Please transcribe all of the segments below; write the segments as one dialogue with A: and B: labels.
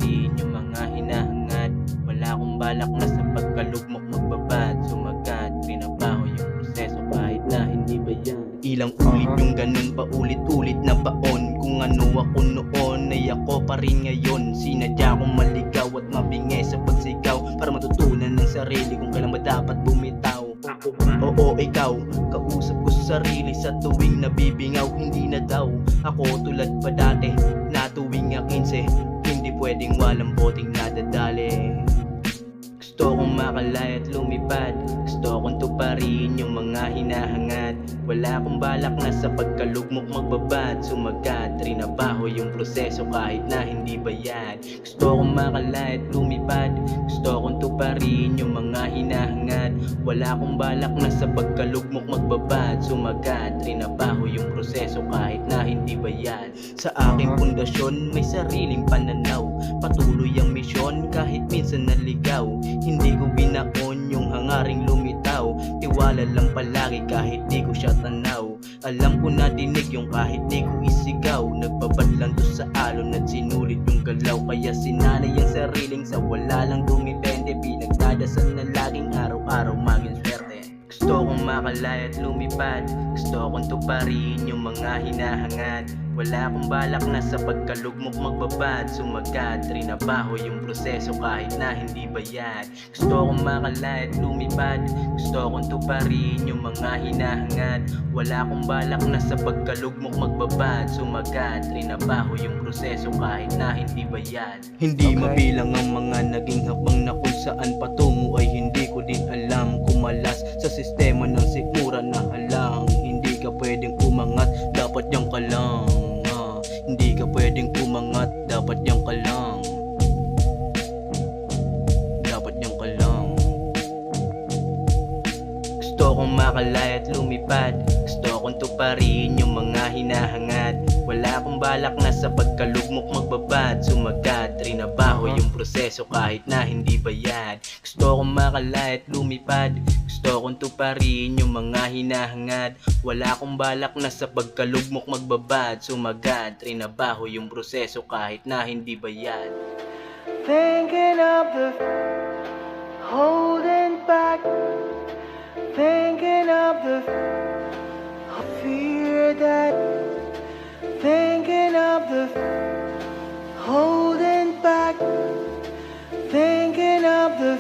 A: rin yung mga hinahangad. Wala akong balak na sa pagkalugmok magbabad. Sumagat, pinabaho yung proseso kahit na hindi ba yan. Ilang ulit yung ganun, paulit-ulit na baon. Kung ano ako noon ay ako pa rin ngayon. Sinadya kong maligaw at mabingi sa pagsigaw, para matutunan ng sarili kung kailan ba dapat bumitaw. Oo, ikaw, kausap ko sa sarili sa tuwing nabibingaw. Hindi na daw ako tulad pa dati na tuwing 15, hindi pwedeng walang boting nadadali. Gusto kong makalaya at lumipad, gusto kong tuparin yung mga hinahangad. Wala akong balak na sa pagkalugmok magbabad. Sumagat, trinabaho yung proseso kahit na hindi bayad. Gusto kong makalaya at lumipad, gusto kong tuparin yung mga hinahangad. Wala akong balak na sa pagkalugmok magbabad. Sumagat, trinabaho yung proseso kahit na hindi bayad. Sa aking pundasyon may sariling pananaw, patuloy ang misyon kahit minsan naligaw. Hindi ko binaon yung hangaring lumitaw, tiwala lang palagi kahit di ko siya tanaw. Alam ko na dinig yung kahit di ko isigaw, nagbabad lang to sa alon at sinulit yung galaw. Kaya sinanay ang sariling sa wala lang dumipende, pinagdadasal na laging araw-araw maging swerte. Gusto kong makalaya at lumipad, gusto kong tuparin yung mga hinahangad. Wala akong balak na sa pagkalugmok magbabad. Sumagat, trinabaho yung proseso kahit na hindi bayad. Gusto kong makalaya at lumipad, gusto kong tuparin yung mga hinahangad. Wala akong balak na sa pagkalugmok magbabad. Sumagat, trinabaho yung proseso kahit na hindi bayad. Hindi mabilang ang mga naging hakbang na kung saan patungo ay hindi ko din alam. Kumalas sa sistema ng sikmura na halang, hindi ka pwedeng umangat, dapat yang ka lang. Hindi ka pwedeng umangat, dapat yang ka lang. Dapat yang ka lang. Gusto kong makalaya at lumipad, gusto kong tuparin yung mga hinahangad. Wala akong balak na sa pagkalugmok magbabad. Sumagat, trinabaho yung proseso kahit na hindi bayad. Gusto kong makalaya at lumipad, gusto kong tuparin yung mga hinahangad. Wala akong balak na sa pagkalugmok magbabad. Sumagat, trinabaho yung proseso kahit na hindi bayad.
B: Thinking of the holding back, thinking of the fear that, thinking of the holding back, thinking of the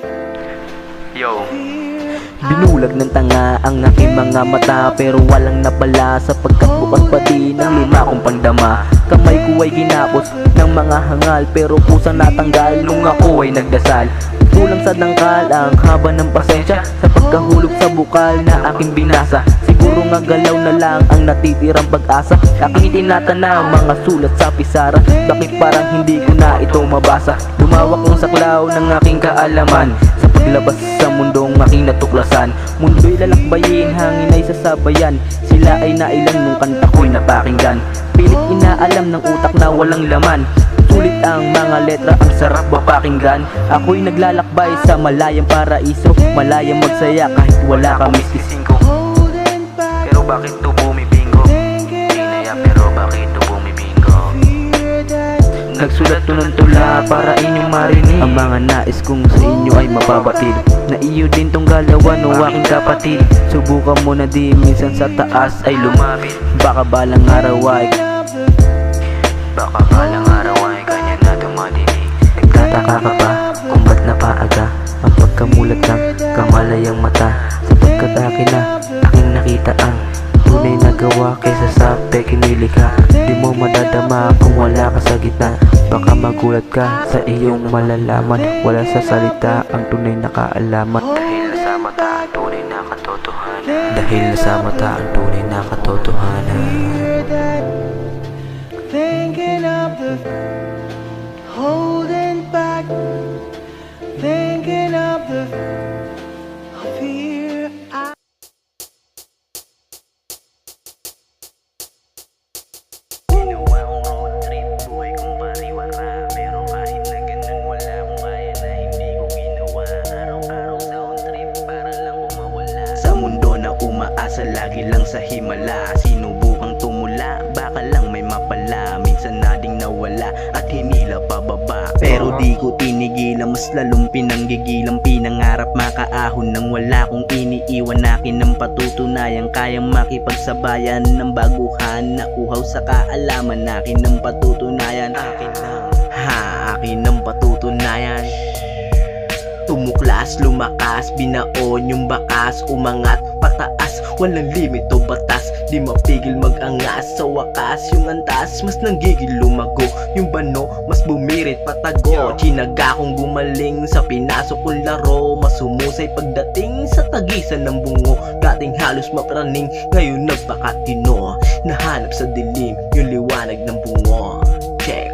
A: Yo,
B: fear.
C: Binulag ng tanga ang aking mga mata, pero walang napala sapagkat bukas pa din ang lima kong pandama. Kamay ko ay ginapos ng mga hangal, pero pusang natanggal nung ako ay nagdasal. Kulang sa dangkal ang haba ng pasensya sa pagkahulog sa bukal na aking binasa. Siguro nga galaw na lang ang natitirang pag-asa. Aking itinatanaw mga sulat sa pisara, bakit parang hindi ko na ito mabasa? Lumawak ang saklaw ng aking kaalaman sa paglabas sa mundong aking natuklasan. Mundo'y lalakbayin, hangin ay sasabayan, sila ay nailan nung kanta ko'y napakinggan. Pilit inaalam ng utak na walang laman, sulit ang mga letra, ang sarap mapakinggan. Ako'y naglalakbay sa malayang paraiso, malayang magsaya kahit wala kami sisingko. Pero bakit to bumibingo? Inaya pero bakit to bumibingo? Nagsulat to ng tula para inyong marinig ang mga nais kong sa inyo ay mapabatid, na iyo din tong galawan o aking kapatid. Subukan mo na di minsan sa taas ay lumapit, baka balang araw ay kanya na dumadinig. Nagtataka ka pa kung ba't napaaga ang pagkamulat ng kamalayang mata, sapagkat akin na aking nakita ang tunay na gawa kaysa sa pekinili ka. Di mo madadama kung wala ka sa gitna, baka magulat ka sa iyong malalaman. Wala sa salita ang tunay na kaalaman, dahil sa mata ang tunay na katotohanan. Dahil sa mata ang tunay na katotohanan.
B: Thinking of the holding back, thinking of the fear.
A: ginawa kong road trip, buhay kong pariwara. Pero kahit na ganun wala akong kaya na hindi ko ginawa. Araw-araw sa on trip para lang kumawala sa mundo na umaasa lagi lang sa himala. Sinubukang tumula, baka lang may mapala. Minsan na ding nawala at hinila pababa, pero Pero di ko tinigilan, mas lalong pinanggigilan. Pinangarap makaahon nang wala kong iniiwan. Akin ang patutunayan, kayang makipagsabayan ng baguhan na uhaw sa kaalaman. Akin ang patutunayan, akin ang patutunayan. Tumuklas, lumakas, binaon yung bakas. Umangat, pataas, walang limit o batas. Di mapigil mag-angas, sa wakas yung antas mas nanggigil lumago. Yung bano, mas bumirit patago. Chinaga kong gumaling sa pinasok kong laro. Mas humusay pagdating sa tagisan ng bungo. Dating halos mapraning, ngayon nagpakatino. Nahanap sa dilim yung liwanag ng bungo. Check.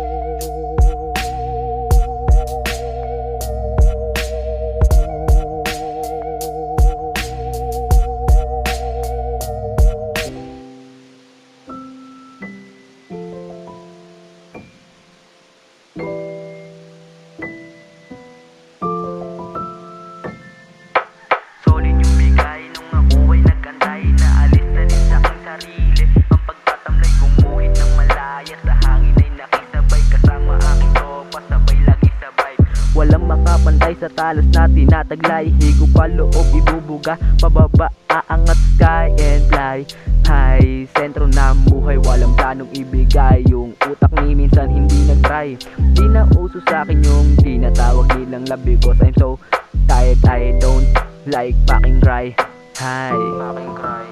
C: Solid yung bigay nung ako ay nagkantay. Naalis na rin sa aking sarili ang pagtatamlay, gumuhit ng malaya. Sa hangin ay nakisabay, kasama aking tropa, sabay lagi sabay. Walang makapantay sa talos na tinataglay. Higo pa loob, ibubuga, pababa, aangat, sky and fly high. Sentro ng buhay, walang planong ibigay. Yung utak ni minsan hindi nag-try. Di na uso sa akin yung tinatawag nilang love, because I'm so tired, I don't like fucking cry. Hi, fucking cry.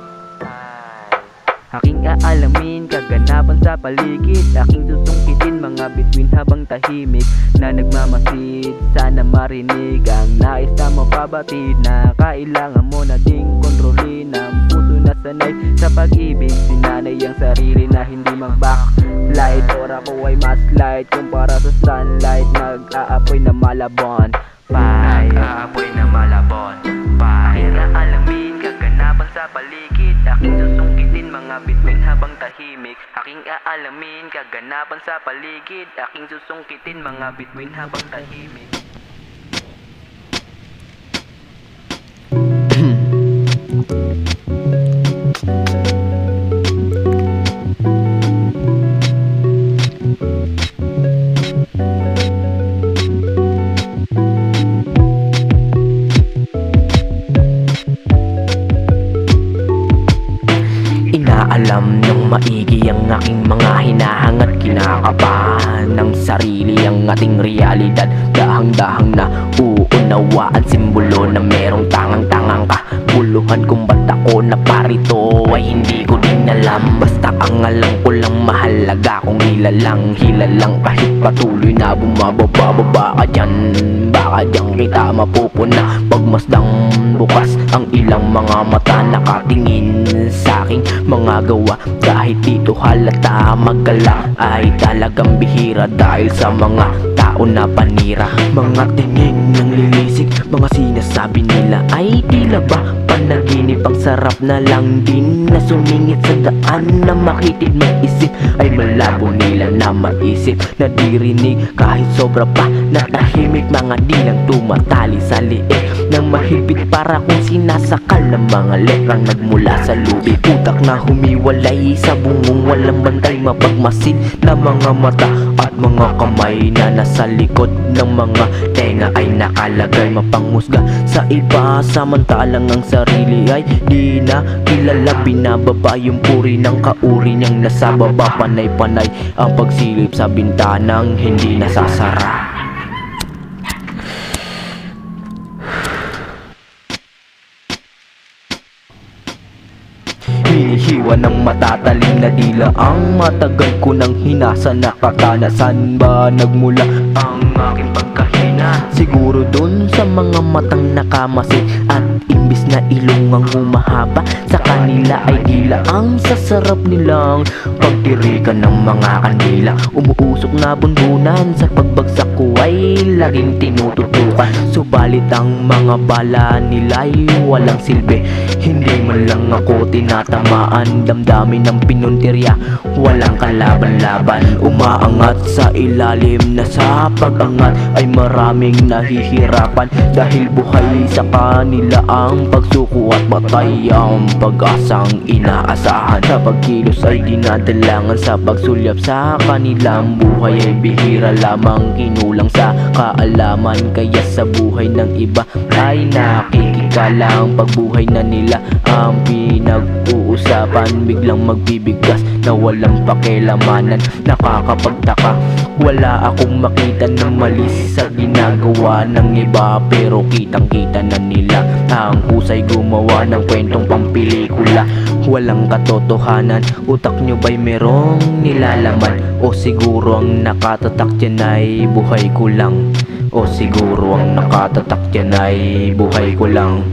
C: Hi. Aking aalamin, kaganapan sa paligid. Aking susungkitin, mga bituin habang tahimik na nagmamasid. Sana marinig ang nais na mapabatid, na kailangan mo na ding kontrolin ang puso na sanay sa pag-ibig. Sinanay ang sarili na hindi mag-backlight. Ora ko ay mas light kumpara sa sunlight. Nag-aapoy na malabon, nag-aapoy na malabon. Aking aalamin, kaganapan sa paligid. Aking susungkitin, mga bituin habang tahimik. Aking aalamin, kaganapan sa paligid. Aking susungkitin, mga bituin habang tahimik. Inaalam ng maigi ang aking mga hinahangat. Kinakabahan ng sarili ang ating realidad. Dahang-dahang na uunawaan, simbolo na merong tangang-tangang kabuluhan. Kung ba't ako na parito ay hindi ko din alam. Basta ang alam ko lang mahalaga kung hilalang kahit patuloy na bumababa ka dyan. Baka dyan kita mapupuna pagmasdang bukas ang ilang mga mata nakatingin sa aking mga gawa. Kahit dito halata magala ay talagang bihira dahil sa mga tao na panira. Mga tingin ng lilisik, mga sinasabi nila ay tila ba panaginip. Ang sarap na lang din na sumingit sa daan na makitid mag-isip. Ay malabo nila na maisip, nadirinig kahit sobra pa natahimik. Mga dilang tumatali sa liit ng mahigpit para kung sinasakal ng mga letrang nagmula sa lubid. Utak na humiwalay sa bungong, walang bantay, mapagmasid na mga mata at mga kamay na nasa likod ng mga tenga ay nakalagay. Mapanghusga sa iba, samantalang ang sarili ay di na kilala. Binababa yung puri ng kauri niyang nasa baba. Panay-panay ang pagsilip sa bintanang hindi nasasara. Hinihiwa ng matatalim na dila ang matagal ko nang hinasa. Nakatanasan ba nagmula ang aking pagkahina? Siguro dun sa mga matang nakamasid at imbis na ilong ang humahaba sa kanila ay dila ang sasarap nilang pagtirikan ng mga kandila. Umuusok na bunbunan sa pagbagsak ko ay laging tinututukan. Subalit ang mga bala nila ay walang silbi. Hindi man lang ako tinatamaan. Damdamin ng pinuntirya, walang kalaban-laban. Umaangat sa ilalim na sa pag-angat ay maraming nahihirapan. Dahil buhay sa kanila ang ang pagsuko at batay ang pag-asang inaasahan. Sa pagkilos ay dinadalangan, sa pagsulyap sa kanilang buhay ay bihira lamang, kinulang sa kaalaman. Kaya sa buhay ng iba ay nakikikalang, pagbuhay na nila ang pinag-uusapan. Biglang magbibigkas na walang pakilamanan, nakakapagtaka. Wala akong makita ng mali sa ginagawa ng iba, pero kitang kita na nila ang husay gumawa ng kwentong pampelikula. Walang katotohanan, utak nyo ba'y merong nilalaman? O siguro ang nakatatak dyan ay buhay ko lang? O siguro ang nakatatak dyan ay buhay ko lang?